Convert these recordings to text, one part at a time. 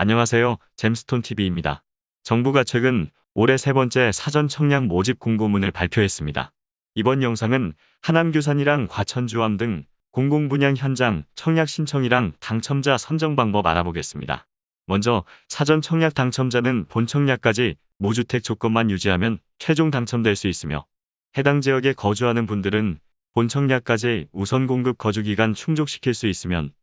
안녕하세요. 잼스톤TV입니다. 정부가 최근 올해 세 번째 사전 청약 모집 공고문을 발표했습니다. 이번 영상은 하남 규산이랑 과천주암 등 공공분양 현장 청약 신청이랑 당첨자 선정 방법 알아보겠습니다. 먼저 사전 청약 당첨자는 본 청약까지 무주택 조건만 유지하면 최종 당첨될 수 있으며, 해당 지역에 거주하는 분들은 본 청약까지 우선 공급 거주기간 충족시킬 수 있으면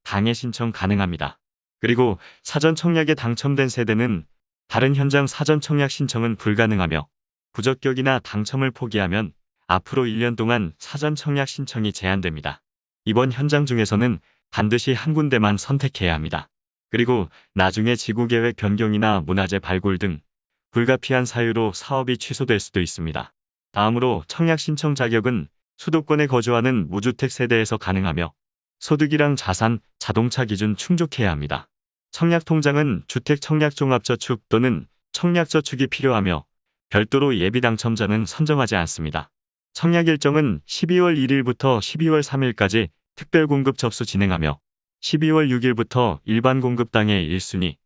당해 신청 가능합니다. 그리고 사전 청약에 당첨된 세대는 다른 현장 사전 청약 신청은 불가능하며, 부적격이나 당첨을 포기하면 앞으로 1년 동안 사전 청약 신청이 제한됩니다. 이번 현장 중에서는 반드시 한 군데만 선택해야 합니다. 그리고 나중에 지구계획 변경이나 문화재 발굴 등 불가피한 사유로 사업이 취소될 수도 있습니다. 다음으로 청약 신청 자격은 수도권에 거주하는 무주택 세대에서 가능하며, 소득이랑 자산, 자동차 기준 충족해야 합니다. 청약통장은 주택청약종합저축 또는 청약저축이 필요하며, 별도로 예비 당첨자는 선정하지 않습니다. 청약 일정은 12월 1일부터 12월 3일까지 특별공급 접수 진행하며, 12월 6일부터 일반 공급 당일 1순위,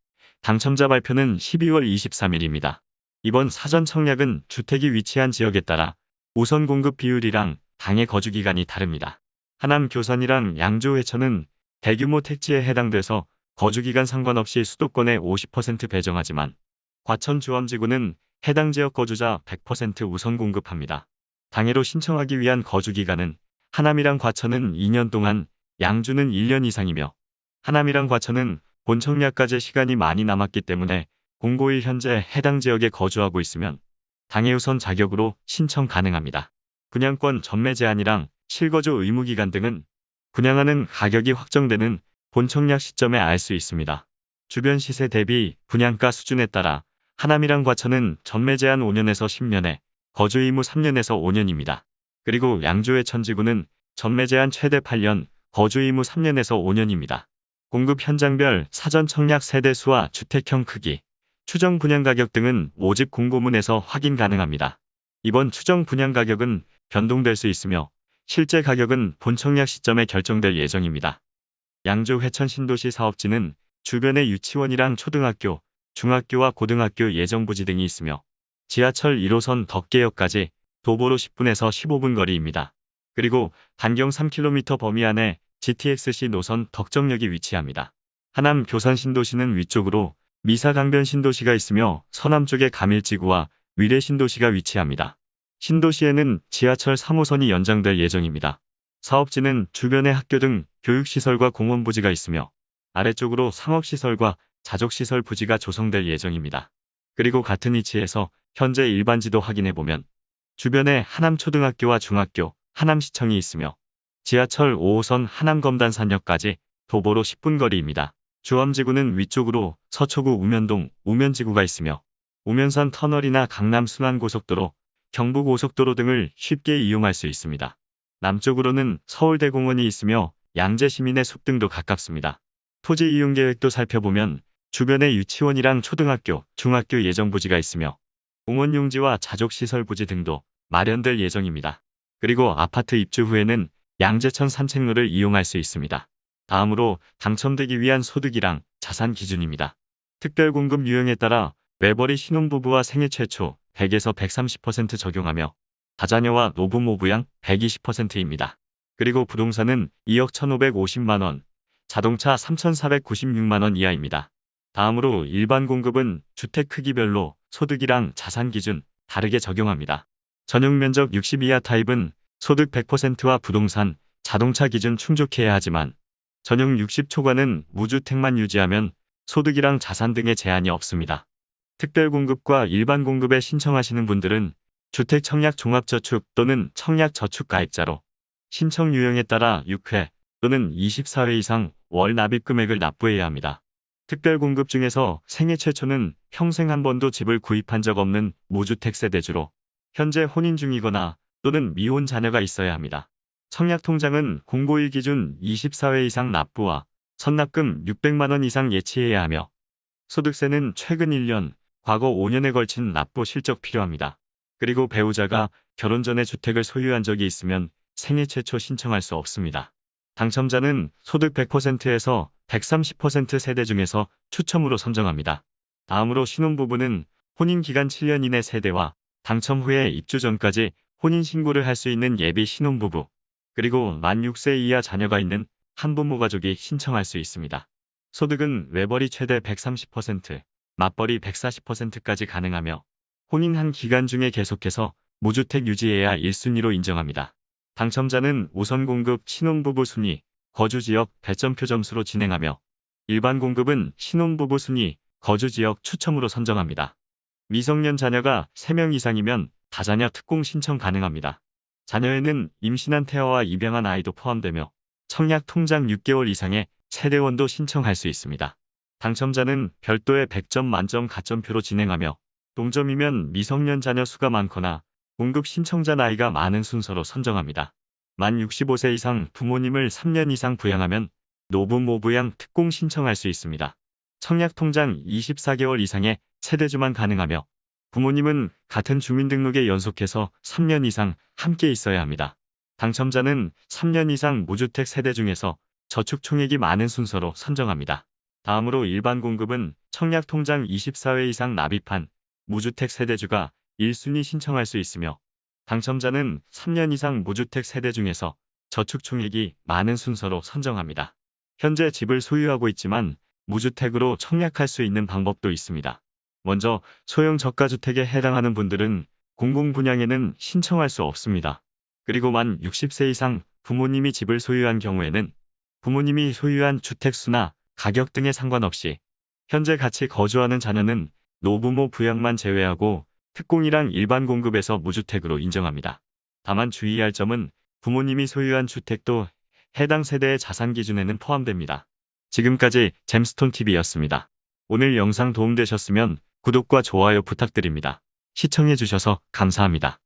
당첨자 발표는 12월 23일입니다. 이번 사전 청약은 주택이 위치한 지역에 따라 우선 공급 비율이랑 당해 거주기간이 다릅니다. 하남 교산이랑 양주 회천은 대규모 택지에 해당돼서 거주기간 상관없이 수도권에 50% 배정하지만, 과천 주암지구는 해당 지역 거주자 100% 우선 공급합니다. 당해로 신청하기 위한 거주기간은 하남이랑 과천은 2년 동안, 양주는 1년 이상이며, 하남이랑 과천은 본 청약까지 시간이 많이 남았기 때문에 공고일 현재 해당 지역에 거주하고 있으면 당해 우선 자격으로 신청 가능합니다. 분양권 전매 제한이랑 실거주 의무기간 등은 분양하는 가격이 확정되는 본 청약 시점에 알 수 있습니다. 주변 시세 대비 분양가 수준에 따라 하남이랑 과천은 전매 제한 5년에서 10년에 거주 의무 3년에서 5년입니다. 그리고 양주 회천지구는 전매 제한 최대 8년, 거주 의무 3년에서 5년입니다. 공급 현장별 사전 청약 세대 수와 주택형 크기, 추정 분양 가격 등은 모집 공고문에서 확인 가능합니다. 이번 추정 분양 가격은 변동될 수 있으며, 실제 가격은 본 청약 시점에 결정될 예정입니다. 양주 회천 신도시 사업지는 주변에 유치원이랑 초등학교, 중학교와 고등학교 예정부지 등이 있으며, 지하철 1호선 덕계역까지 도보로 10분에서 15분 거리입니다. 그리고 반경 3km 범위 안에 GTX-C 노선 덕정역이 위치합니다. 하남 교산 신도시는 위쪽으로 미사강변 신도시가 있으며, 서남쪽에 가밀지구와 위례 신도시가 위치합니다. 신도시에는 지하철 3호선이 연장될 예정입니다. 사업지는 주변에 학교 등 교육시설과 공원부지가 있으며, 아래쪽으로 상업시설과 자족시설 부지가 조성될 예정입니다. 그리고 같은 위치에서 현재 일반지도 확인해보면 주변에 하남초등학교와 중학교, 하남시청이 있으며, 지하철 5호선 하남검단산역까지 도보로 10분 거리입니다. 주암지구는 위쪽으로 서초구 우면동, 우면지구가 있으며, 우면산 터널이나 강남 순환고속도로, 경부고속도로 등을 쉽게 이용할 수 있습니다. 남쪽으로는 서울대공원이 있으며 양재시민의 숲 등도 가깝습니다. 토지 이용 계획도 살펴보면 주변에 유치원이랑 초등학교, 중학교 예정부지가 있으며, 공원용지와 자족시설 부지 등도 마련될 예정입니다. 그리고 아파트 입주 후에는 양재천 산책로를 이용할 수 있습니다. 다음으로 당첨되기 위한 소득이랑 자산 기준입니다. 특별공급 유형에 따라 외벌이 신혼부부와 생애 최초 100에서 130% 적용하며, 다자녀와 노부모부양 120%입니다. 그리고 부동산은 2억 1,550만원, 자동차 3,496만원 이하입니다. 다음으로 일반 공급은 주택 크기별로 소득이랑 자산 기준 다르게 적용합니다. 전용 면적 60 이하 타입은 소득 100%와 부동산, 자동차 기준 충족해야 하지만, 전용 60 초과는 무주택만 유지하면 소득이랑 자산 등의 제한이 없습니다. 특별공급과 일반 공급에 신청하시는 분들은 주택 청약 종합저축 또는 청약 저축 가입자로 신청 유형에 따라 6회 또는 24회 이상 월 납입 금액을 납부해야 합니다. 특별공급 중에서 생애 최초는 평생 한 번도 집을 구입한 적 없는 무주택 세대주로 현재 혼인 중이거나 또는 미혼 자녀가 있어야 합니다. 청약통장은 공고일 기준 24회 이상 납부와 선납금 600만원 이상 예치해야 하며, 소득세는 최근 1년, 과거 5년에 걸친 납부 실적 필요합니다. 그리고 배우자가 결혼 전에 주택을 소유한 적이 있으면 생애 최초 신청할 수 없습니다. 당첨자는 소득 100%에서 130% 세대 중에서 추첨으로 선정합니다. 다음으로 신혼부부는 혼인기간 7년 이내 세대와 당첨 후에 입주 전까지 혼인신고를 할 수 있는 예비 신혼부부, 그리고 만 6세 이하 자녀가 있는 한부모 가족이 신청할 수 있습니다. 소득은 외벌이 최대 130%, 맞벌이 140%까지 가능하며 혼인한 기간 중에 계속해서 무주택 유지해야 1순위로 인정합니다. 당첨자는 우선 공급 신혼부부 순위, 거주지역 배점표 점수로 진행하며 일반 공급은 신혼부부 순위, 거주지역 추첨으로 선정합니다. 미성년 자녀가 3명 이상이면 다자녀 특공 신청 가능합니다. 자녀에는 임신한 태아와 입양한 아이도 포함되며 청약 통장 6개월 이상의 세대원도 신청할 수 있습니다. 당첨자는 별도의 100점 만점 가점표로 진행하며 동점이면 미성년 자녀 수가 많거나 공급 신청자 나이가 많은 순서로 선정합니다. 만 65세 이상 부모님을 3년 이상 부양하면 노부모 부양 특공 신청할 수 있습니다. 청약 통장 24개월 이상의 세대주만 가능하며 부모님은 같은 주민등록에 연속해서 3년 이상 함께 있어야 합니다. 당첨자는 3년 이상 무주택 세대 중에서 저축 총액이 많은 순서로 선정합니다. 다음으로 일반 공급은 청약 통장 24회 이상 납입한 무주택 세대주가 1순위 신청할 수 있으며 당첨자는 3년 이상 무주택 세대 중에서 저축 총액이 많은 순서로 선정합니다. 현재 집을 소유하고 있지만 무주택으로 청약할 수 있는 방법도 있습니다. 먼저 소형 저가주택에 해당하는 분들은 공공분양에는 신청할 수 없습니다. 그리고 만 60세 이상 부모님이 집을 소유한 경우에는 부모님이 소유한 주택수나 가격 등에 상관없이 현재 같이 거주하는 자녀는 노부모 부양만 제외하고 특공이랑 일반 공급에서 무주택으로 인정합니다. 다만 주의할 점은 부모님이 소유한 주택도 해당 세대의 자산 기준에는 포함됩니다. 지금까지 잼스톤TV였습니다. 오늘 영상 도움되셨으면 구독과 좋아요 부탁드립니다. 시청해주셔서 감사합니다.